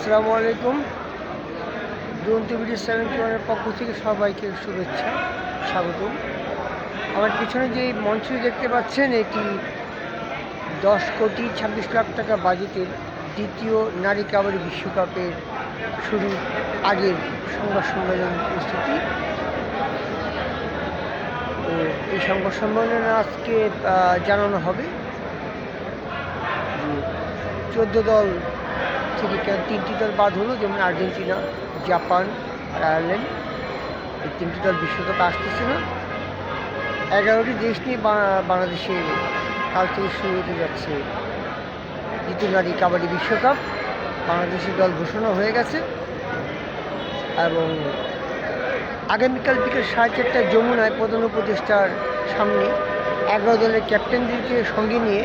আসসালামু আলাইকুম। দুরন্ত ভিডিও 71-এর পক্ষ থেকে সবাইকে শুভেচ্ছা, স্বাগতম। আমার পিছনে যে মঞ্চটি দেখতে পাচ্ছেন, এটি 10,26,00,000 টাকা বাজেটের দ্বিতীয় নারী কাবাডি বিশ্বকাপের শুরুর আগের সংবাদ সম্মেলনের প্রস্তুতি। তো এই সংবাদ সম্মেলনে আজকে জানানো হবে 14 দল থেকে 3টি দল বাদ হলো, যেমন আর্জেন্টিনা, জাপান আর আয়ারল্যান্ড। এই 3টি দল বিশ্বকাপে আসতেছে না। 11টি দেশ নিয়ে বাংলাদেশের কাল থেকে শুরু হতে যাচ্ছে দ্বিতীয় নারী কাবাডি বিশ্বকাপ। বাংলাদেশের দল ঘোষণা হয়ে গেছে এবং আগামীকাল বিকেল 4:30টায় যমুনায় প্রধান উপদেষ্টার সামনে 11 দলের ক্যাপ্টেনদেরকে সঙ্গে নিয়ে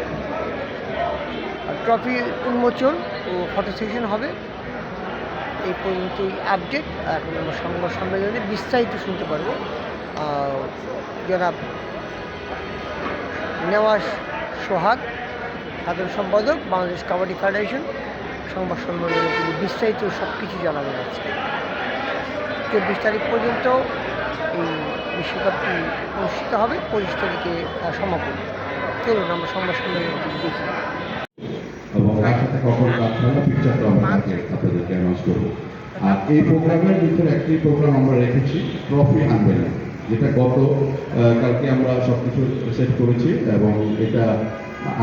ট্রফি উন্মোচন ও ফটো সেশন হবে। এই পর্যন্তই আপডেট। এখন আমরা সংবাদ সম্মেলনে বিস্তারিত শুনতে পারবো। জনাব নেওয়াজ সোহাগ, সাধারণ সম্পাদক, বাংলাদেশ কাবাডি ফেডারেশন, সংবাদ সম্মেলনে তিনি বিস্তারিত সব কিছু জানাবেন। আজকে 24 তারিখ পর্যন্ত এই বিশ্বকাপটি অনুষ্ঠিত হবে, 25 তারিখে সমাপন। চলুন আমরা সংবাদ সম্মেলনে দেখি এবং তার সাথে কখন কাজ হবে পিকচারটা আমরা আপনাদেরকে অ্যানাউন্স করবো। আর এই প্রোগ্রামের ভিতরে একটি প্রোগ্রাম আমরা রেখেছি, ট্রফি আনবেলা, যেটা কালকে আমরা সবকিছু সেট করেছি এবং এটা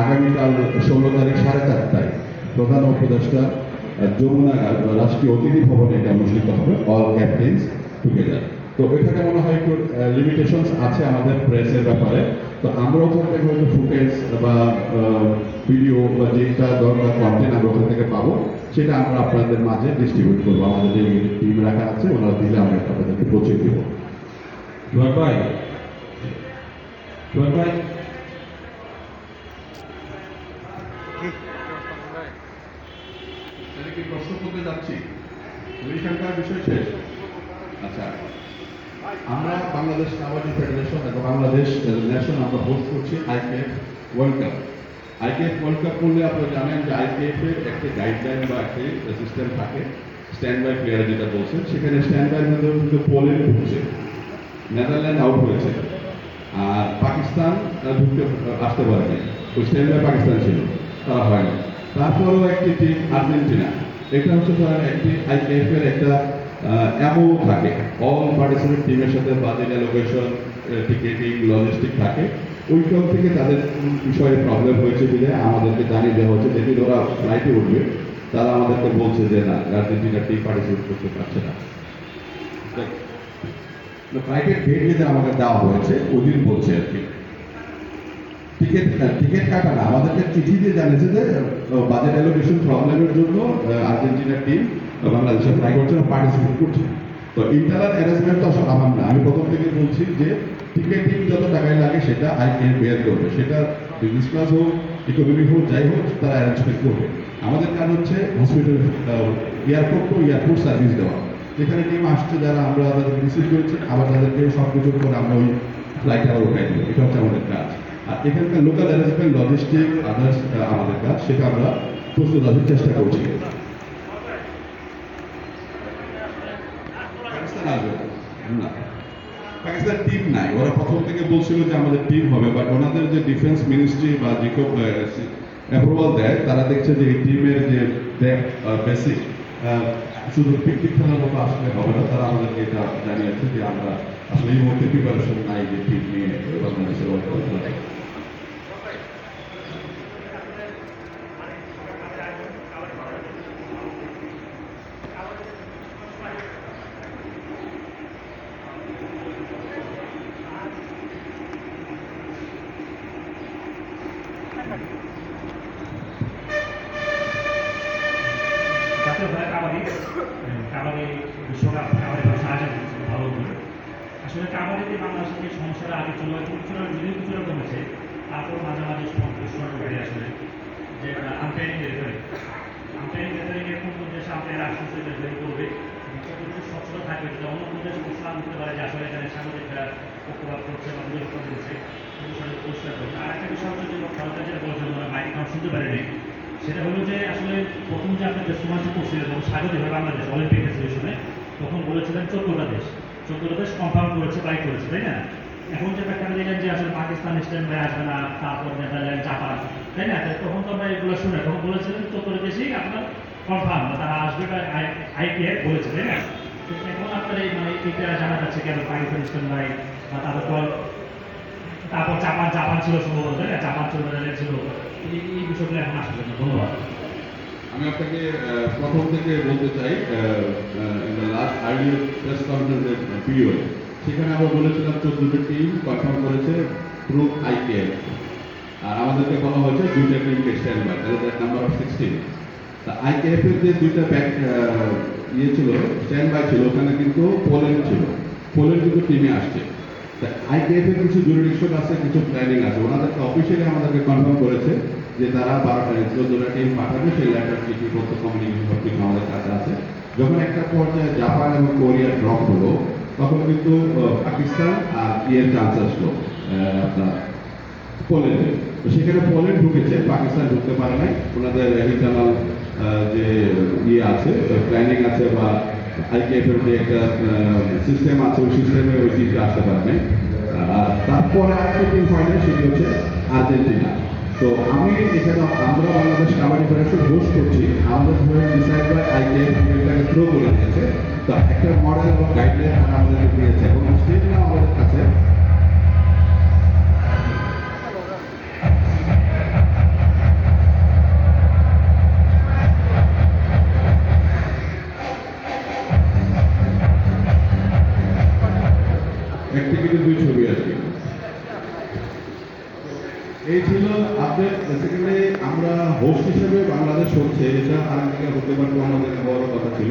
আগামীকাল 16 তারিখ 4:30টায় প্রধান উপদেষ্টা যমুনা রাষ্ট্রীয় অতিথি ভবনে এটা অনুষ্ঠিত হবে, অল ক্যাপ্টেন্স টুগেদার। তো এখানে মনে হয় একটু লিমিটেশনস আছে আমাদের প্রেসের ব্যাপারে। তো আমরা ওখান থেকে হয়তো ফুটেজ বা ভিডিও বা যেটা দরকার কন্টেন্ট আমরা ওখান থেকে পাবো, সেটা আমরা আপনাদের মাঝে ডিস্ট্রিবিউট করবো। আমাদের যে টিম রাখা আছে ওনারা দিলে আমরা আপনাদেরকে পৌঁছে দেব। ভাই কি প্রশ্ন করতে যাচ্ছি? পরীক্ষার বিষয় শেষ। আচ্ছা, আমরা বাংলাদেশ কাবাডি ফেডারেশন এবং বাংলাদেশ ন্যাশন আমরা হোস্ট করছি আইকেএফ ওয়ার্ল্ড কাপ। আইকেএফ ওয়ার্ল্ড কাপ করলে আপনারা জানেন যে আইকেএফ এর একটি গাইডলাইন বা একটি সিস্টেম থাকে, স্ট্যান্ড বাই প্লেয়ার যেটা বলছেন। সেখানে স্ট্যান্ড বাই কিন্তু পোল্যান্ড ঢুকছে, নেদারল্যান্ড আউট হয়েছে, আর পাকিস্তান ঢুকতে আসতে পারেনি। ওই স্ট্যান্ড বাই পাকিস্তান ছিল, তারা হয়নি। তারপরেও একটি টিম আর্জেন্টিনা, এটা হচ্ছে ধরেন একটি আইকেএফ এর একটা এমও থাকে, অল পার্টিসিপেন্ট টিমের সাথে বাজেট অ্যালোকেশন, টিকেটিং, লজিস্টিক থাকে। ওইখান থেকে তাদের বিষয়ে প্রবলেম হয়েছে বলে আমাদেরকে জানিয়ে দেওয়া হচ্ছে। যেদিন ওরা ফ্লাইটে উঠবে তারা আমাদেরকে বলছে যে না, আর্জেন্টিনার টিম পার্টিসিপেট করতে পারছে না। ফ্লাইটের ডেট যেটা আমাকে দেওয়া হয়েছে ওদিন বলছে আর কি। টিকিট কাটা না, আমাদেরকে চিঠি দিয়ে জানিয়েছে যে বাজেট অ্যালোকেশন প্রবলেমের জন্য আর্জেন্টিনার টিম বাংলাদেশে ট্রাই করছে না, পার্টিসিপেট করছে। তো ইন্টারনাল অ্যারেঞ্জমেন্ট তো আসলে আমার না। আমি প্রথম থেকে বলছি যে টিকিটিং যত টাকায় লাগে সেটা আইকেএফ বেয়ার করবে, সেটা বিজনেস ক্লাস হোক, ইকোনমি হোক, যাই হোক, তারা অ্যারেঞ্জমেন্ট করবে। আমাদের কাজ হচ্ছে hospital, airport two airport service দেওয়া। যেখানে টিম আসছে, যারা আমরা তাদেরকে রিসিভ করেছি, আবার তাদেরকে সব কিছুর পর আমরা ওই ফ্লাইটে আবার উঠাই দেবো। এটা হচ্ছে আমাদের কাজ। আর এখানকার লোকাল অ্যারেঞ্জমেন্ট, লজিস্টিক, আদার্স আমাদের কাজ, সেটা আমরা প্রস্তুত রাখার চেষ্টা করছি। পাকিস্তান টিম নাই, ওরা প্রথম থেকে বলছিল যে আমাদের টিম হবে, বাট ওনাদের যে ডিফেন্স মিনিস্ট্রি বা যেসব অ্যাপ্রুভাল দেয়, তারা দেখছে যে এই টিমের যে বেসিক শুধু পিকনিক খেলার মতো আসলে হবে না। তারা আমাদেরকে এটা জানিয়েছে যে আমরা আসলে এই মুহূর্তে প্রিপারেশন নাই যে টিম নিয়ে বাংলাদেশের ওয়ার্ল্ড কাপ খেলা। কাবাডি বিশ্বকাপ কাবাডি সাহায্য ভালো করে আসলে কাবাডিতে বাংলাদেশের যে সমস্যাটা আগে ছিল, কিছুটা যদিও কিছুটা কমেছে, তারপর মাঝে মাঝে সমস্যা বেড়ে আসলে যে আম্পায়ারিং রেফারিংয়ের কোন দেশে আম্পায়ার আসছে রেফারিং করবে, কিছু স্বচ্ছতা থাকবে, যেটা অন্য কোন দেশে বুঝলাম করতে পারে যে আসলে এখানে সাংবাদিকরা পক্ষপাত করছে বা বিরোধ দিচ্ছে, কিন্তু পরিষ্কার করছে। আর একটা বিষয় হচ্ছে যে ভারতের যেটা বলছেন, মাইক শুনতে পারেনি, সেটা হলো যে আসলে প্রথম যে আপনার টেস্টমার্চ করছিলেন এবং স্বাগত হয় বাংলাদেশ অলিম্পিক অ্যাসোসিয়েশনে, তখন বলেছিলেন 14টা দেশ কনফার্ম করেছে, বাই করেছে, তাই না? এখন যে ব্যাখ্যা দিলেন যে আসলে পাকিস্তান স্ট্যান্ড বাই আসবে না, তারপর নেদারল্যান্ড, জাপান, তাই না? তখন তো আমরা এগুলো শুনে তখন বলেছিলেন 14 দেশেই আপনার কনফার্ম তারা আসবে বা আইপিএফ বলেছে, তাই না? তো এখন আপনার এই মানে এটা জানা যাচ্ছে কেন পাকিস্তান স্ট্যান্ড বাই বা তারপর জাপান ছিল সম্ভবত, তাই না? জাপান ছিল, নেদারল্যান্ড ছিল, এই বিষয়গুলো এখন আসবে না। ধন্যবাদ। আমি আপনাকে প্রথম থেকে বলতে চাই, in the last earlier press কনফারেন্সের পিরিয়ড সেখানে আমরা বলেছিলাম 14টা টিম কনফার্ম করেছে থ্রু আইপিএল, আর আমাদেরকে বলা হয়েছে 2টা টিমকে stand by, that number of 16। তা আইপিএফ এর যে 2টা ছিল স্ট্যান্ড বাই ছিল, ওখানে কিন্তু পোল্যান্ড ছিল, পোল্যান্ড কিন্তু টিমে আসছে। আইপিএফ এর কিছু জুরিডিকশন আছে, কিছু প্ল্যানিং আছে, ওনাদেরকে অফিসিয়ালি আমাদেরকে কনফার্ম করেছে যে তারা 14টা টিম পাঠাবে, সেই লেটার চিঠি পত্র কমিউনিকেশন সব কিছু আমাদের কাছে আছে। যখন একটা পর্যায়ে জাপান এবং কোরিয়া ড্রপ হলো, তখন কিন্তু পাকিস্তান আর চান্স আসলো আপনার পোল্যান্ডে। তো সেখানে পোল্যান্ড ঢুকেছে, পাকিস্তান ঢুকতে পারে নাই, ওনাদের ইন্টারনাল যে আছে, প্ল্যানিং আছে বা আইপিএফ এর যে একটা সিস্টেম আছে, ওই সিস্টেমে ওই টিমটা আসতে পারে নাই। তারপরে আরেকটা টিম ফাইনাল, সেটি হচ্ছে আর্জেন্টিনা। তো আমি এখানে আমরা বাংলাদেশ কাবাডি ফেডারেশন হোস্ট করছি, আমাদের ধরে ডিসাইড বাই আইপিএফ এটাকে থ্রো করে দিয়েছে। তো একটা মডেল এবং গাইডলাইন তারা আমাদেরকে দিয়েছে এবং স্টেট না আমাদের কাছে এক টিকিটে 2 ছবি আর কি। এই ছিল আপডেট। বেসিক্যালি আমরা হোস্ট হিসেবে বাংলাদেশ হচ্ছে, এটা আরেকদিকে হতে পারতো আমাদের বড় কথা ছিল,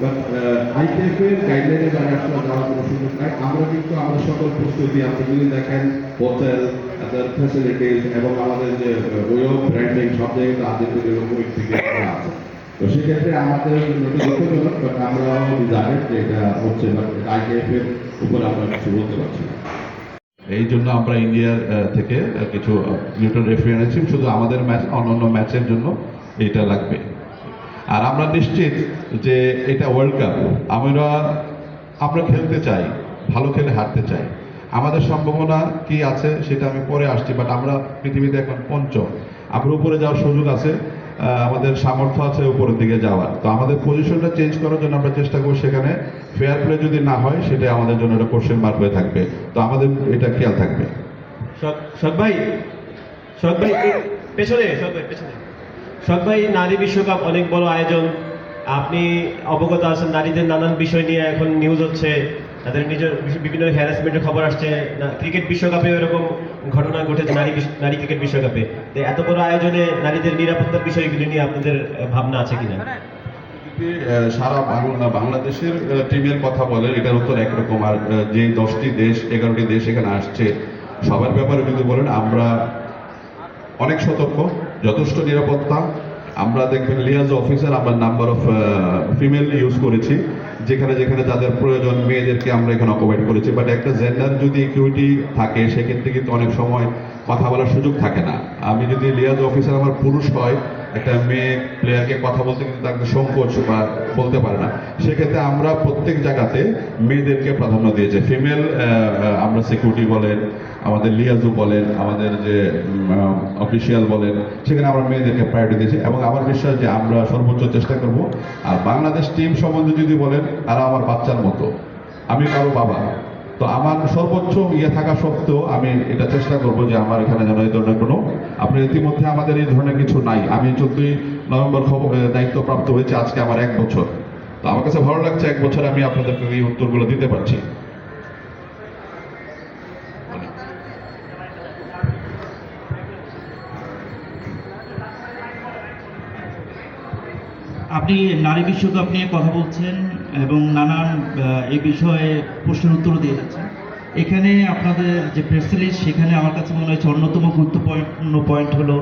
বাট আইপিএফ এর গাইডলাইনের বাইরে আসলে যাওয়ার কোনো সুযোগ নাই। আমরা কিন্তু আমাদের সকল প্রস্তুতি, আপনি যদি দেখেন হোটেল, ফ্যাসিলিটিস এবং আমাদের যে ওয়ে অফ ব্র্যান্ডিং সব জায়গায় কিন্তু আর্জেন্টিনার ওই থেকে আছে। তো সেক্ষেত্রে আমাদের দুঃখজনক, বাট আমরাও ডিজাইড যে এটা হচ্ছে, বাট আইপিএফ এর উপর আমরা কিছু বলতে পারছি না। এই জন্য আমরা ইন্ডিয়ার থেকে কিছু নিউট্রাল রেফারি এনেছি, শুধু আমাদের ম্যাচ, অন্যান্য ম্যাচের জন্য এইটা লাগবে। আর আমরা নিশ্চিত যে এটা ওয়ার্ল্ড কাপ, আমরা খেলতে চাই, ভালো খেলে হারতে চাই। আমাদের সম্ভাবনা কি আছে সেটা আমি পরে আসছি, বাট আমরা পৃথিবীতে এখন পঞ্চম, আমরা উপরে যাওয়ার সুযোগ আছে, আমাদের সামর্থ্য আছে উপরের দিকে যাওয়ার। তো আমাদের পজিশনটা চেঞ্জ করার জন্য আমরা চেষ্টা করব, সেখানে ফেয়ার প্লে যদি না হয় সেটা আমাদের জন্য একটা কোশ্চেন মার্ক হয়ে থাকবে। তো আমাদের এটা খেয়াল থাকবে। শখ ভাই পেছনে, শখ ভাই, নারী বিশ্বকাপ অনেক বড় আয়োজন, আপনি অবগত আছেন নারীদের নানান বিষয় নিয়ে এখন নিউজ হচ্ছে, তাদের নিজের বিভিন্ন হ্যারাসমেন্টের খবর আসছে, ক্রিকেট বিশ্বকাপে এরকম ঘটনা ঘটেছে, নারী ক্রিকেট বিশ্বকাপে। তো এত বড় আয়োজনে নারীদের নিরাপত্তার বিষয়গুলি নিয়ে আপনাদের ভাবনা আছে কিনা? সারা বাংলাদেশের টিমের কথা বলে, এটার উত্তর একরকম। আর যে 10টি দেশ, 11টি দেশ এখানে আসছে, সবার ব্যাপারে যদি বলেন, আমরা অনেক সতর্ক, যথেষ্ট নিরাপত্তা। আমরা দেখবেন লিয়াজ অফিসার, আমরা নাম্বার অফ ফিমেল ইউজ করেছি, যেখানে যেখানে যাদের প্রয়োজন মেয়েদেরকে আমরা এখানে অকুপাইড করেছি। বাট একটা জেন্ডার যদি ইকুইটি থাকে, সেক্ষেত্রে কিন্তু অনেক সময় কথা বলার সুযোগ থাকে না। আমি যদি লিয়াজ অফিসার আমার পুরুষ হয়, একটা মেয়ে প্লেয়ারকে কথা বলতে কিন্তু তাকে সংকোচ বা বলতে পারে না, সেক্ষেত্রে আমরা প্রত্যেক জায়গাতে মেয়েদেরকে প্রাধান্য দিয়েছি। ফিমেল আমরা সিকিউরিটি বলেন, আমাদের লিয়াজু বলেন, আমাদের যে অফিসিয়াল বলেন, সেখানে আমরা মেয়েদেরকে প্রায়োরিটি দিয়েছি এবং আমার বিশ্বাস যে আমরা সর্বোচ্চ চেষ্টা করব। আর বাংলাদেশ টিম সম্বন্ধে যদি বলেন, তারা আমার বাচ্চার মতো, আমি কারো বাবা। তো আমার সর্বোচ্চ থাকা সত্ত্বেও আমি এটা চেষ্টা করবো যে আমার এখানে যেন এই ধরনের কোনো, আপনার ইতিমধ্যে আমাদের এই ধরনের কিছু নাই। আমি 14ই নভেম্বর দায়িত্বপ্রাপ্ত হয়েছে, আজকে আমার 1 বছর। তো আমার কাছে ভালো লাগছে, 1 বছর আমি আপনাদেরকে এই উত্তরগুলো দিতে পারছি। আপনি নারী বিশ্বকাপ নিয়ে কথা বলছেন এবং নানান এই বিষয়ে প্রশ্নের উত্তর দিয়ে যাচ্ছেন। এখানে আপনাদের যে প্রেস রিলিজ, সেখানে আমার কাছে মনে হয়েছে অন্যতম গুরুত্বপূর্ণ পয়েন্ট হলো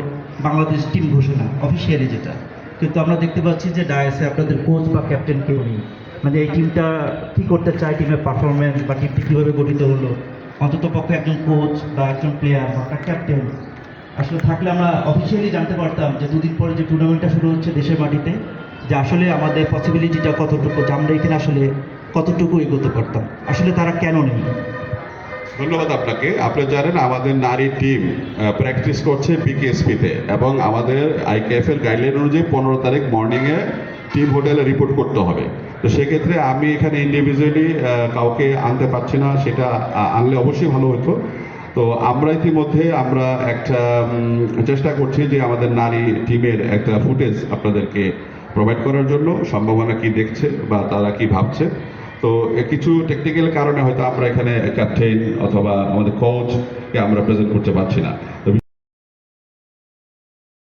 বাংলাদেশ টিম ঘোষণা, অফিসিয়ালি যেটা। কিন্তু আমরা দেখতে পাচ্ছি যে ডায়াসে আপনাদের কোচ বা ক্যাপ্টেন কেউ নেই। মানে এই টিমটা কী করতে চায়, টিমের পারফরমেন্স বা টিমটি কীভাবে গঠিত হলো, অন্তত পক্ষে একজন কোচ বা একজন প্লেয়ার বা একটা ক্যাপ্টেন আসলে থাকলে আমরা অফিসিয়ালি জানতে পারতাম যে দুদিন পরে যে টুর্নামেন্টটা শুরু হচ্ছে দেশের মাটিতে, যে আসলে আমাদের পসিবিলিটিটা কতটুকু, যে আমরা এখানে আসলে কতটুকু এগোতে পারতাম। আসলে তারা কেন নেই? ধন্যবাদ আপনাকে। আপনি জানেন আমাদের নারী টিম প্র্যাকটিস করছে বিকেএসপিতে, এবং আমাদের আইকেএফের গাইডলাইন অনুযায়ী 15 তারিখ মর্নিংয়ে টিম হোটেলে রিপোর্ট করতে হবে। তো সেক্ষেত্রে আমি এখানে ইন্ডিভিজুয়ালি কাউকে আনতে পারছি না, সেটা আনলে অবশ্যই ভালো হতো। তো আমরা ইতিমধ্যে আমরা একটা চেষ্টা করছি যে আমাদের নারী টিমের একটা ফুটেজ আপনাদেরকে প্রোভাইড করার জন্য, সম্ভাবনা কি দেখছে বা তারা কি ভাবছে। তো কিছু টেকনিক্যাল কারণে হয়তো আমরা এখানে ক্যাপ্টেন অথবা আমাদের কোচকে আমরা প্রেজেন্ট করতে পারছি না।